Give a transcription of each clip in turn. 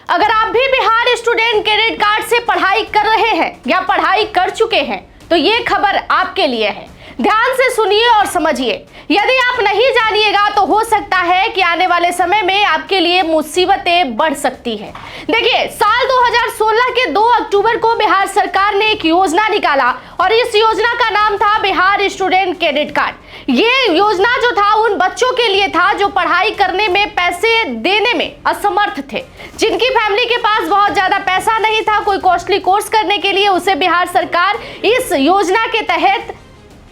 अगर आप भी बिहार स्टूडेंट क्रेडिट कार्ड से पढ़ाई कर रहे हैं या पढ़ाई कर चुके हैं तो ये खबर आपके लिए है। ध्यान से सुनिए और समझिए। यदि आप नहीं जानिएगा तो हो सकता है कि आने वाले समय में आपके लिए मुसीबतें बढ़ सकती है। देखिए, साल 2016 के 2 अक्टूबर को बिहार सरकार ने एक योजना निकाला और इस योजना का नाम था बिहार स्टूडेंट क्रेडिट कार्ड। ये योजना जो था उन बच्चों के लिए था जो पढ़ाई करने में पैसे देने में असमर्थ थे, जिनकी फैमिली के पास बहुत ज्यादा पैसा नहीं था कोई कॉस्टली कोर्स करने के लिए। उसे बिहार सरकार इस योजना के तहत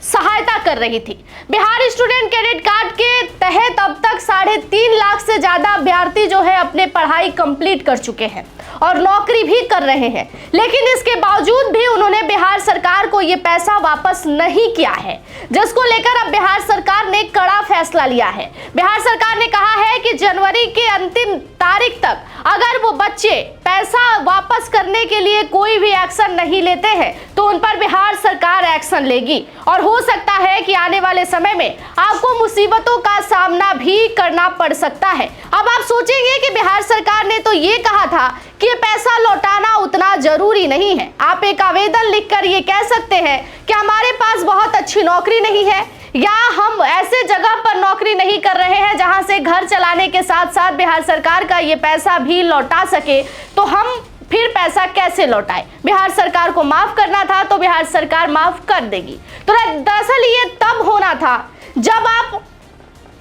सहायता कर रही थी। बिहार स्टूडेंट क्रेडिट कार्ड के तहत अब तक 3.5 लाख से ज्यादा अभ्यर्थी जो है अपने पढ़ाई कंप्लीट कर चुके हैं और नौकरी भी कर रहे हैं, लेकिन इसके बावजूद भी उन्होंने बिहार सरकार को ये पैसा वापस नहीं किया है, जिसको लेकर अब बिहार सरकार ने कड़ा फैसला लिया है। बिहार सरकार ने कहा है कि जनवरी के अंतिम तारीख तक अगर वो बच्चे पैसा वापस करने के लिए कोई भी एक्शन नहीं लेते हैं तो उन पर बिहार सरकार एक्शन लेगी और हो सकता है कि आने वाले समय में आपको मुसीबतों का सामना भी करना पड़ सकता है। अब आप सोचेंगे कि बिहार सरकार ने तो ये कहा था कि पैसा लौटाना उतना जरूरी नहीं है। आप एक आवेदन लिखकर ये कह सकते हैं कि हमारे पास बहुत अच्छी नौकरी नहीं है या हम ऐसे जगह पर नौकरी नहीं कर रहे हैं जहां से घर चलाने के साथ साथ बिहार सरकार का ये पैसा भी लौटा सके, तो हम फिर पैसा कैसे लौटाए। बिहार सरकार को माफ करना था तो बिहार सरकार माफ कर देगी। तो दरअसल ये तब होना था जब आप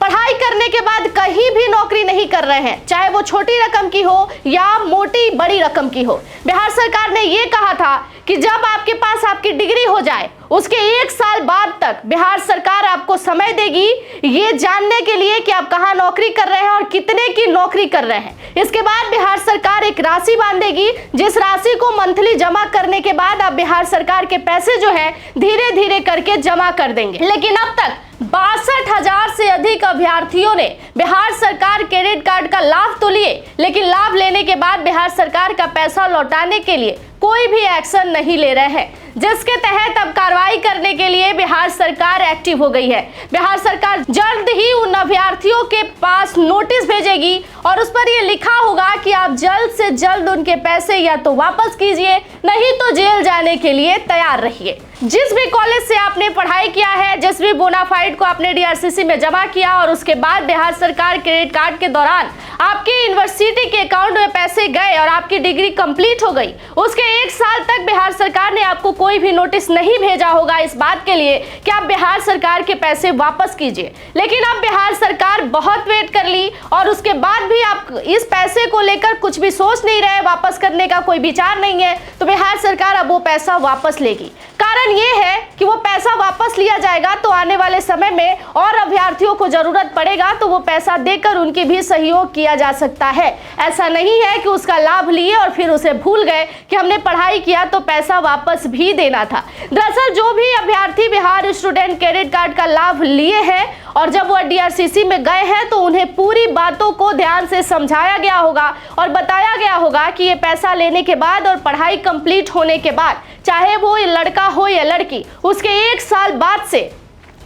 पढ़ाई करने के बाद कहीं भी नौकरी नहीं कर रहे हैं, चाहे वो छोटी रकम की हो या मोटी बड़ी रकम की हो। बिहार सरकार ने ये कहा था कि जब आपके पास आपकी डिग्री हो जाए उसके 1 साल बाद तक बिहार सरकार आपको समय देगी ये जानने के लिए कि आप कहां नौकरी कर रहे हैं और कितने की नौकरी कर रहे हैं। इसके बाद बिहार सरकार एक राशि बांधेगी, जिस राशि को मंथली जमा करने के बाद आप बिहार सरकार के पैसे जो है धीरे धीरे करके जमा कर देंगे। लेकिन अब तक 62,000 से अधिक अभ्यर्थियों ने बिहार सरकार क्रेडिट कार्ड का लाभ तो लिए, लेकिन लाभ लेने के बाद बिहार सरकार का पैसा लौटाने के लिए कोई भी एक्शन नहीं ले रहे हैं, जिसके तहत अब कार्रवाई करने के लिए बिहार सरकार एक्टिव हो गई है। बिहार सरकार जल्द ही उन अभ्यर्थियों के पास नोटिस भेजेगी और उस पर यह लिखा होगा कि आप जल्द से जल्द उनके पैसे या तो वापस कीजिए, नहीं तो जेल जाने के लिए तैयार रहिए। जिस भी कॉलेज से आपने पढ़ाई किया है, जिस भी बोनाफाइड को आपने डीआरसीसी में जमा किया और उसके बाद बिहार सरकार क्रेडिट कार्ड के दौरान आपके यूनिवर्सिटी के अकाउंट में पैसे गए और आपकी डिग्री कंप्लीट हो गई, उसके 1 साल तक बिहार सरकार ने आपको कोई भी नोटिस नहीं भेजा होगा इस बात के लिए कि आप बिहार सरकार के पैसे वापस कीजिए। लेकिन अब बिहार सरकार बहुत वेट कर ली और उसके बाद भी आप इस पैसे को लेकर कुछ भी सोच नहीं रहे, वापस करने का कोई विचार नहीं है, तो बिहार सरकार अब वो पैसा वापस लेगी। कारण ये है कि वो पैसा वापस लिया जाएगा तो आने वाले समय में और अभ्यर्थियों को जरूरत पड़ेगा तो वो पैसा देकर उनकी भी सहयोग किया जा सकता है। ऐसा नहीं है कि उसका लाभ लिए और फिर उसे भूल गए कि हमने पढ़ाई किया तो पैसा वापस भी देना था। दरअसल जो भी अभ्यर्थी बिहार स्टूडेंट क्रेडिट कार्ड का लाभ लिए हैं और जब वो डीआरसीसी में गए हैं तो उन्हें पूरी बातों को ध्यान से समझाया गया होगा और बताया गया होगा कि ये पैसा लेने के बाद और पढ़ाई कंप्लीट होने के बाद, चाहे वो लड़का हो या लड़की, उसके 1 साल बाद से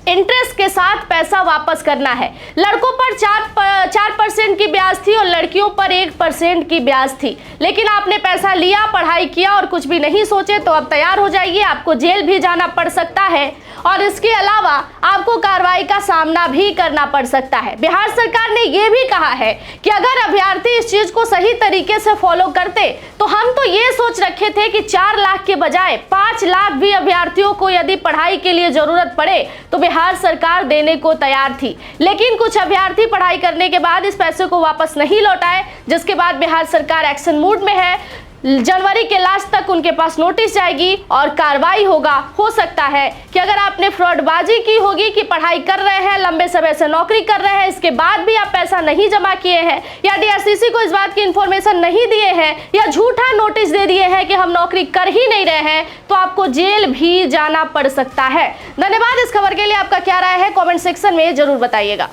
इंटरेस्ट के साथ पैसा वापस करना है। लड़कों पर 4% की ब्याज थी और लड़कियों पर 1% की ब्याज थी, लेकिन आपने पैसा लिया, पढ़ाई किया और कुछ भी नहीं सोचे तो अब तैयार हो जाइए, आपको जेल भी जाना पड़ सकता है और इसके अलावा आपको कार्रवाई का सामना भी करना पड़ सकता है। बिहार सरकार ने यह भी कहा है कि अगर अभ्यर्थी इस चीज को सही तरीके से फॉलो करते तो हम तो ये सोच रखे थे कि 4 लाख के बजाय 5 लाख भी अभ्यर्थियों को यदि पढ़ाई के लिए जरूरत पड़े तो बिहार सरकार देने को तैयार थी। लेकिन कुछ अभ्यर्थी पढ़ाई करने के बाद इस पैसे को वापस नहीं लौटाए, जिसके बाद बिहार सरकार एक्शन मूड में है। जनवरी के लास्ट तक उनके पास नोटिस जाएगी और कार्रवाई होगा। हो सकता है कि अगर आपने फ्रॉडबाजी की होगी कि पढ़ाई कर रहे हैं, लंबे समय से नौकरी कर रहे हैं, इसके बाद भी आप पैसा नहीं जमा किए हैं या डीआरसीसी को इस बात की इंफॉर्मेशन नहीं दिए हैं या झूठा नोटिस दे दिए हैं कि हम नौकरी कर ही नहीं रहे हैं, तो आपको जेल भी जाना पड़ सकता है। धन्यवाद। इस खबर के लिए आपका क्या राय है कॉमेंट सेक्शन में जरूर बताइएगा।